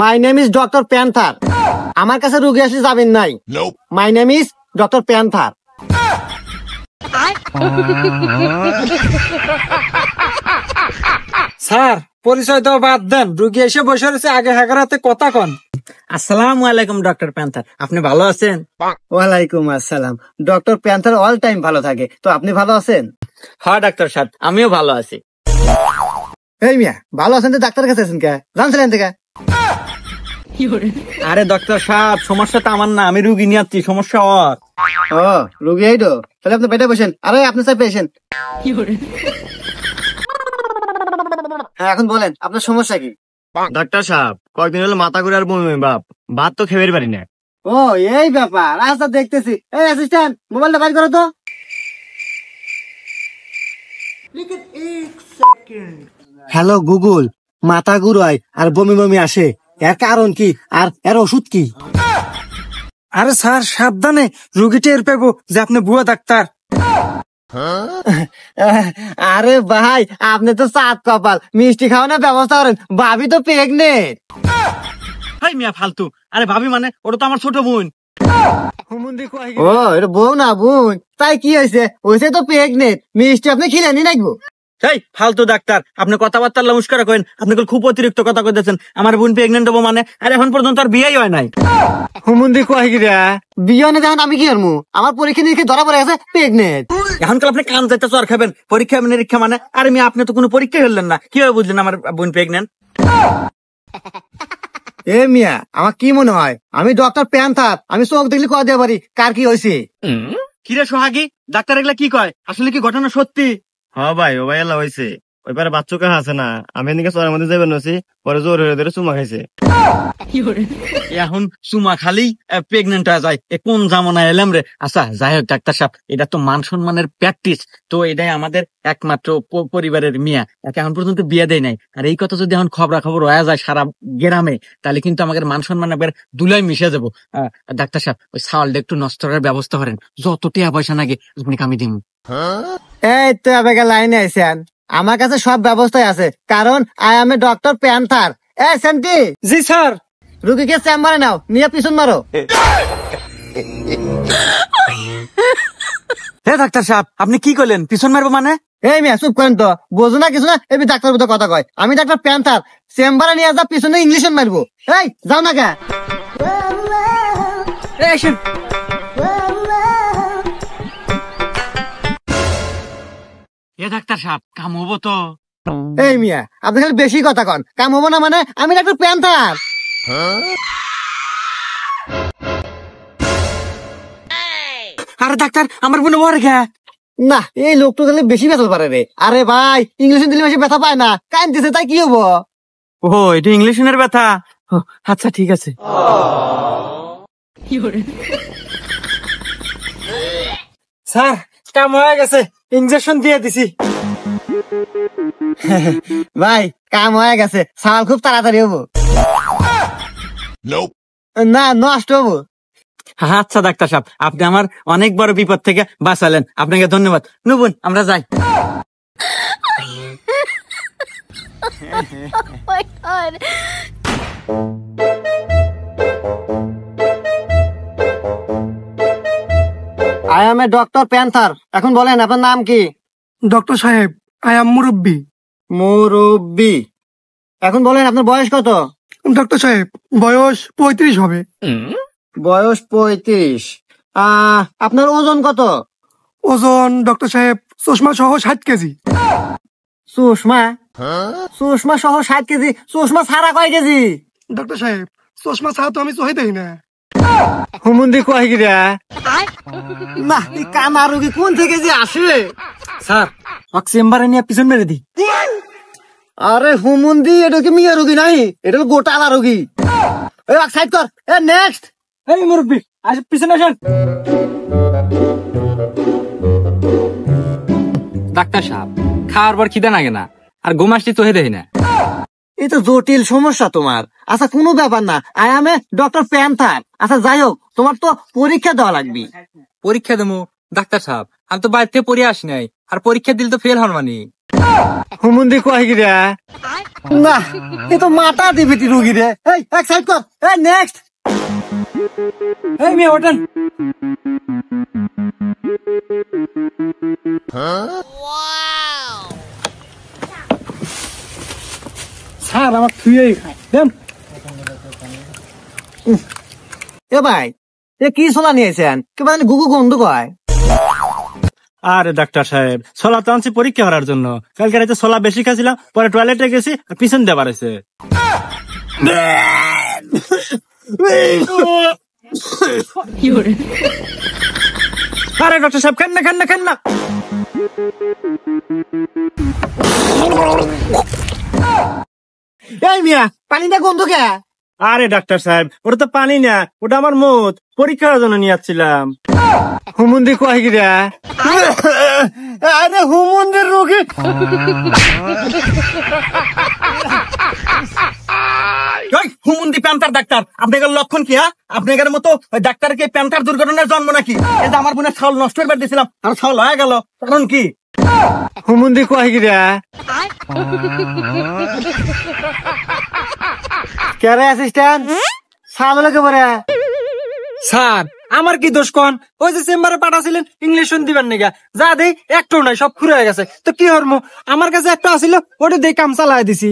My name is doctor panther. আমার কাছে রুগী আসলে যাবেন নাই। My name is doctor panther. Sir পরিচয় তো বাদ দেন, রুগী এসে বসে রয়েছে, আগে হাতে কথা কন। আসসালামু আলাইকুম ডক্টর প্যান্থার, আপনি ভালো আছেন? ওয়ালাইকুম আসসালাম। ডক্টর প্যান্থার অল টাইম ভালো থাকে, তো আপনি ভালো আছেন? হ্যাঁ ডাক্তার সাহেব, আমিও ভালো আছি। এই মিয়া, ভালো আছেন তো ডাক্তার কাছে আছেন কে? জানছিলেন থেকে? আরে ডাক্তার সাহেব, সমস্যা তো আমার না, আমি রুগী নিয়ে আসছি, সমস্যা ওর। ও রুগী এই তো, তাহলে আপনি বেটে বসেন। আরে আপনি চাই পেশেন্ট। হ্যাঁ এখন বলেন আপনার সমস্যা কি? ডাক্তার সাহেব, কয়েকদিন হলো মাথা ঘুরে আর বমি বাপ, ভাত তো খেয়ে পারি না। ও এই ব্যাপার, আচ্ছা দেখতেছি। এই অ্যাসিস্ট্যান্ট, মোবাইলটা বাইর করো তো। হ্যালো গুগল, মাথা ঘুরায় আর বমি বমি আসে, এর কারণ কি আর এর ওষুধ কি? আরে স্যার সাবধানে, রুগী টের পেবো যে আপনি ভুয়া ডাক্তার। আরে ভাই, আপনি তো সাত কপাল, মিষ্টি খাওয়ানোর ব্যবস্থা করেন, ভাবি তো প্রেগনেন্ট। হাই মিয়া ফালতু, আরে ভাবি মানে ওটা তো আমার ছোট বোন। ও এটা বউ না বোন, তাই কি হয়েছে? হয়েছে তো প্রেগনেন্ট, মিষ্টি আপনি খিলেনি নাকবো? এই ফালতু ডাক্তার, আপনি কথাবার্তা নমস্কার করেন, আপনি খুব অতিরিক্ত কথা কইতেছেন। আমার বোন প্রেগনেন্ট হবো মানে, আর এখন পর্যন্ত আর বিয়েই হয় নাই। হুমুন্দি কয় গিরা বিয়ে না, দেখেন আমি কি করবো? আমার পরীক্ষা নিরীক্ষা ধরা পড়ে গেছে প্রেগনেন্ট। এখনকাল আপনি কান যাইতে চর খাবেন, পরীক্ষা নিরীক্ষা মানে? আরে মিয়া, আপনি তো কোনো পরীক্ষাই হলেন না, কিভাবে বুঝলেন আমার বোন প্রেগনেন্ট? এ মিয়া, আমার কি মনে হয় আমি ডক্টর প্যান্থার, আমি চোখ দেখলে কয় দিতে পারি কার কি হয়েছে। কিরে সোহাগী, ডাক্তার এগুলা কি কয়? আসলে কি ঘটনা সত্যি? হ্যাঁ ভাই, ও ভাই এলা হয়েছে। ওই পারে বাচ্চুকা আছে না, আমি এদিকে চরের মধ্যে যাবেন নছি, পরে জোর হয়ে ধরে চুমা খাইছে। এখন চুমা খালি প্রেগনেন্ট হয়ে যায়, এ কোন জামানায় এলাম রে? আচ্ছা যাই হোক ডাক্তার সাহেব, এটা তো মান সম্মানের প্র্যাকটিস, তো এটাই আমাদের একমাত্র পরিবারের মিয়া, একে এখন পর্যন্ত বিয়ে দেয় নাই। আর এই কথা যদি এখন খবরাখবর হয়ে যায় সারা গ্রামে, তাহলে কিন্তু আমাদের মান সম্মান একবার দুলাই মিশে যাবো। ডাক্তার সাহেব, ওই চাউলটা একটু নষ্ট করার ব্যবস্থা করেন, যত টাকা পয়সা লাগে আমি দিব। এই তো আবেগে লাইনে আইছেন, আমার কাছে সব ব্যবস্থাই আছে, কারণ I M a doctor panther. A centi, G sir. রুগীকে চেম্বারে নাও, নিয়ে পিছন মারো। হ্যাঁ ডাক্তার সাহেব, আপনি কি করলেন? পিছন মারবো মানে? এই মিয়া চুপ করেন তো, বোঝো না কিছু না, এবি ডাক্তার মতো কথা কয়। আমি ডাক্তার প্যান্থার, চেম্বারে নিয়ে যা, পিছনে ইংলিশ মারবো। এই যাও না কে? এ ডাক্তার সাহেব, কাম হবো তো? এই মিয়া, আপনি খালি বেশি কথা কন, কাম হবো না মানে? আমি ডাক্তার প্যান্থার। আরে ডাক্তার, আমার বোন ওর গে। না, এই লোক তো খালি বেশি ব্যথা পারে রে। আরে ভাই, ইংলিশ দিলে বেশি ব্যথা পায় না, কান দিছে তাই কি হবো? ও এটা ইংলিশের ব্যথা? ও, আচ্ছা ঠিক আছে। স্যার কাম হয়ে গেছে, ইনজেকশন দিয়ে দিছি। ভাই কাম হয়ে গেছে, সাল খুব তাড়াতাড়ি হবো। না নষ্ট হবো। আচ্ছা ডাক্তার সাহেব, আপনি আমার অনেক বড় বিপদ থেকে বাঁচালেন, আপনাকে ধন্যবাদ। নুবুন আমরা যাই। I M a doctor panther. এখন বলেন আপনার নাম কি? ডক্টর সাহেব, আই এম মুরব্বী। মুরব্বি। এখন বলেন আপনার বয়স কত? ডক্টর সাহেব, বয়স 35 হবে। বয়স 35। আপনার ওজন কত? ওজন ডক্টর সাহেব চশমা সহ 60 কেজি। সুষমা? সুষমা সহ 60 কেজি? সুষমা ছাড়া কয় কেজি? ডক্টর সাহেব, চশমা ছাড়া তো আমি চোখে দেখি না। হুমুন্দি কয় গিরা না, এই কানা রোগী কোন থেকে যে আসে? স্যার ওকে চেম্বারে নিয়ে পিছন মেরে দি। আরে হুমুন্দি, এটা কি মিয়া রোগী নাই, এটা হলো গোটালা রোগী। এই সাইড কর। এ নেক্সট। এই মুরব্বী, আজ পিছনে আসেন। ডাক্তার সাহেব, খাওয়ার পর খিদে লাগে না, আর ঘুম আসলে চোখে দেখি না। এই তো জটিল সমস্যা তোমার। আচ্ছা কোনো ব্যাপার না, I M a doctor panther. আচ্ছা যাই হোক, তোমার তো পরীক্ষা দেওয়া লাগবে। পরীক্ষা দেবো? ডাক্তার সাহেব, আমি তো বাড়িতে পড়ে আসি নাই, আর পরীক্ষা দিলে তো ফেল হন মানে। হুমুন্দি কয় কি রে? না এ তো মাথা দিবিটি রুগী রে। এই এক সাইড কর। এই নেক্সট। এই মেয়ে ওঠেন। স্যার আমার থুয়েই খায় দেন। এ ভাই এ কি সোলা নিয়েছেন কি মানে গুগু গন্ধ কয়? আরে ডাক্তার সাহেব ছোলা তো আনছি পরীক্ষা করার জন্য। কালকে রাতে ছোলা বেশি খাচ্ছিলাম, পরে টয়লেটে গেছি আর পিছন দিয়ে বাড়াইছে। আরে ডক্টর সাহেব খান না খান না খান না। এই মিয়া পানিটা গন্ধ কে? আরে ডাক্তার সাহেব ওটা তো পানি না, ওটা আমার মত পরীক্ষা করার জন্য নিয়ে যাচ্ছিলাম। হুমুন্দি কয় কি রে? আরে হুমুন্দির রুগী। ওই হুমুন্দি প্যান্থার ডাক্তার, আপনাদের লক্ষণ কি? আপনাদের মতো ওই ডাক্তারকে প্যান্থার দুর্ঘটনার জন্ম নাকি? এই যে আমার বোনের ছাল নষ্ট করে দিয়েছিলাম আর ছাল হয়ে গেল, কারণ কি? হুমুন্দি কয় কি রে? কেরে অ্যাসিস্ট্যান্ট সামলে কে বলে? স্যার আমার কি দোষ কোন? ওই যে চেম্বারে পাঠাছিলেন ইংলিশ দিবেন নাকি, যা দেই একটাও নাই, সব ফুরে গেছে। তো কি হরমু? আমার কাছে একটা আছিল, ওটা দিয়ে কাম চালাই দিছি।